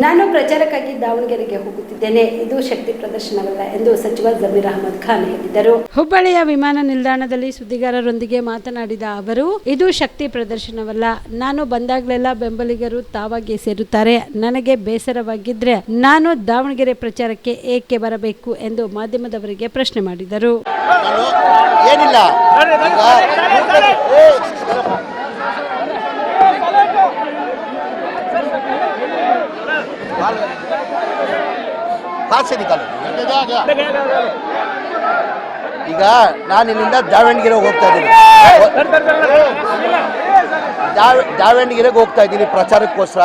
ನಾನು ಪ್ರಚಾರಕ್ಕಾಗಿ ದಾವಣಗೆರೆಗೆ ಹೋಗುತ್ತಿದ್ದೇನೆ. ಇದು ಶಕ್ತಿ ಪ್ರದರ್ಶನವಲ್ಲ ಎಂದು ಸಚಿವ ಜಮೀರ್ ಅಹಮದ್ ಖಾನ್ ಹೇಳಿದರು. ಹುಬ್ಬಳ್ಳಿಯ ವಿಮಾನ ನಿಲ್ದಾಣದಲ್ಲಿ ಸುದ್ದಿಗಾರರೊಂದಿಗೆ ಮಾತನಾಡಿದ ಅವರು, ಇದು ಶಕ್ತಿ ಪ್ರದರ್ಶನವಲ್ಲ. ನಾನು ಬಂದಾಗಲೆಲ್ಲ ಬೆಂಬಲಿಗರು ತಾವಾಗಿ ಸೇರುತ್ತಾರೆ. ನನಗೆ ಬೇಸರವಾಗಿದ್ರೆ ನಾನು ದಾವಣಗೆರೆ ಪ್ರಚಾರಕ್ಕೆ ಏಕೆ ಬರಬೇಕು ಎಂದು ಮಾಧ್ಯಮದವರಿಗೆ ಪ್ರಶ್ನೆ ಮಾಡಿದರು. ಈಗ ನಾನು ಇಲ್ಲಿಂದ ದಾವಣಗೆರೆಗೆ ಹೋಗ್ತಾ ಇದ್ದೀನಿ. ದಾವಣಗೆರೆಗೆ ಹೋಗ್ತಾ ಇದ್ದೀನಿ ಪ್ರಚಾರಕ್ಕೋಸ್ಕರ.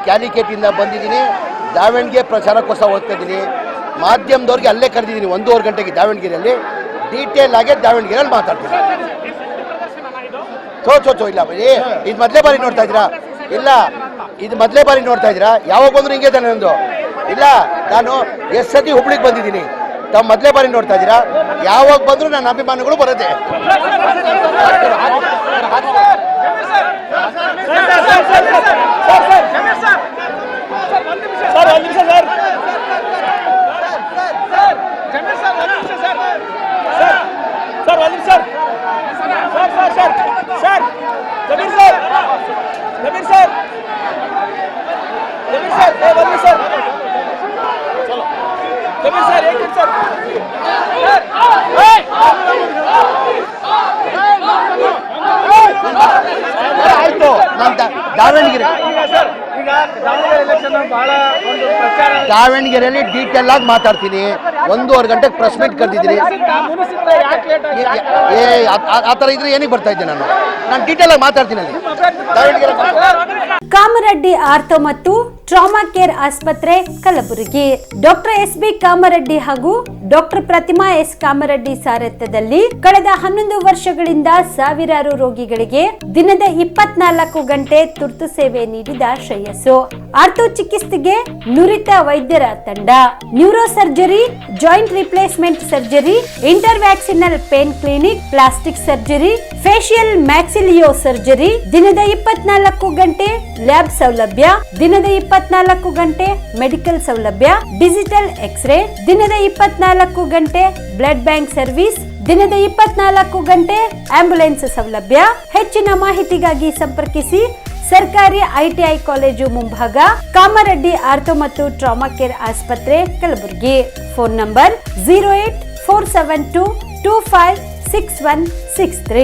ಕ್ಯಾಲಿಕೇಟಿಂದ ಬಂದಿದ್ದೀನಿ, ದಾವಣಗೆರೆ ಪ್ರಚಾರಕ್ಕೋಸ್ಕರ ಹೋಗ್ತಾ ಇದ್ದೀನಿ. ಮಾಧ್ಯಮದವ್ರಿಗೆ ಅಲ್ಲೇ ಕರೆದಿದ್ದೀನಿ 1:30 ಗಂಟೆಗೆ ದಾವಣಗೆರೆಯಲ್ಲಿ. ಡೀಟೇಲ್ ಆಗಿ ದಾವಣಗೆರೆಯಲ್ಲಿ ಮಾತಾಡ್ತೀನಿ. ಇಲ್ಲ ಬರೀ ಇದು ಮೊದಲೇ ಬಾರಿ ನೋಡ್ತಾ ಇದ್ದೀರಾ? ಇಲ್ಲ, ಇದು ಮೊದಲೇ ಬಾರಿ ನೋಡ್ತಾ ಇದ್ದೀರಾ? ಯಾವಾಗ ಬಂದ್ರು ಹಿಂಗೆ ತಾನೆ ನಂದು? ಇಲ್ಲ, ನಾನು ಎಷ್ಟು ಸತಿ ಹುಬ್ಳಿಗೆ ಬಂದಿದ್ದೀನಿ. ತಾವು ಮೊದಲೇ ಬಾರಿ ನೋಡ್ತಾ ಇದ್ದೀರಾ? ಯಾವಾಗ ಬಂದ್ರು ನನ್ನ ಅಭಿಮಾನಿಗಳು ಬರುತ್ತೆ. ಆಯ್ತು, ದಾವಣಗೆರೆಯಲ್ಲಿ ಡೀಟೇಲ್ ಆಗಿ ಮಾತಾಡ್ತೀನಿ. 1:30 ಗಂಟೆಗೆ ಪ್ರೆಸ್ ಮೀಟ್ ಕರೆದಿದ್ದೀನಿ. ಆ ಥರ ಇದ್ರೆ ಏನಿಗೆ ಬರ್ತಾ ಇದ್ದೀನಿ? ನಾನು ಡೀಟೇಲ್ ಆಗಿ ಮಾತಾಡ್ತೀನಿ ಅಲ್ಲಿ ದಾವಣಗೆರೆ. ಕಾಮರೆಡ್ಡಿ ಆರ್ಥೋ ಮತ್ತು ಟ್ರಾಮಾ ಕೇರ್ ಆಸ್ಪತ್ರೆ ಕಲಬುರಗಿ. Doctor S B. ಕಾಮರೆಡ್ಡಿ ಹಾಗೂ ಡಾಕ್ಟರ್ ಪ್ರತಿಮಾ ಎಸ್. ಕಾಮರೆಡ್ಡಿ ಸಾರಥ್ಯದಲ್ಲಿ ಕಳೆದ 11 ವರ್ಷಗಳಿಂದ ಸಾವಿರಾರು ರೋಗಿಗಳಿಗೆ ದಿನದ 24 ಗಂಟೆ ತುರ್ತು ಸೇವೆ ನೀಡಿದ ಶ್ರೇಯಸ್ಸು. ಆರ್ಥೋ ಚಿಕಿತ್ಸೆಗೆ ನುರಿತ ವೈದ್ಯರ ತಂಡ, neuro surgery, joint replacement surgery, interventional pain clinic, plastic surgery, facial maxillo surgery, ದಿನದ 24 ಗಂಟೆ ಲ್ಯಾಬ್ ಸೌಲಭ್ಯ, ದಿನದ 24 ಗಂಟೆ ಮೆಡಿಕಲ್ ಸೌಲಭ್ಯ, ಡಿಜಿಟಲ್ ಎಕ್ಸ್ರೇ, ದಿನದ 24 ಗಂಟೆ ಬ್ಲಡ್ ಬ್ಯಾಂಕ್ ಸರ್ವಿಸ್, ದಿನದ 24 ಗಂಟೆ ಆಂಬ್ಯುಲೆನ್ಸ್ ಸೌಲಭ್ಯ. ಹೆಚ್ಚಿನ ಮಾಹಿತಿಗಾಗಿ ಸಂಪರ್ಕಿಸಿ ಸರ್ಕಾರಿ ಐಟಿಐ ಕಾಲೇಜು ಮುಂಭಾಗ, ಕಾಮರೆಡ್ಡಿ ಆರ್ಥೋ ಮತ್ತು ಟ್ರಾಮಾ ಕೇರ್ ಆಸ್ಪತ್ರೆ ಕಲಬುರಗಿ. Phone number 084722566163.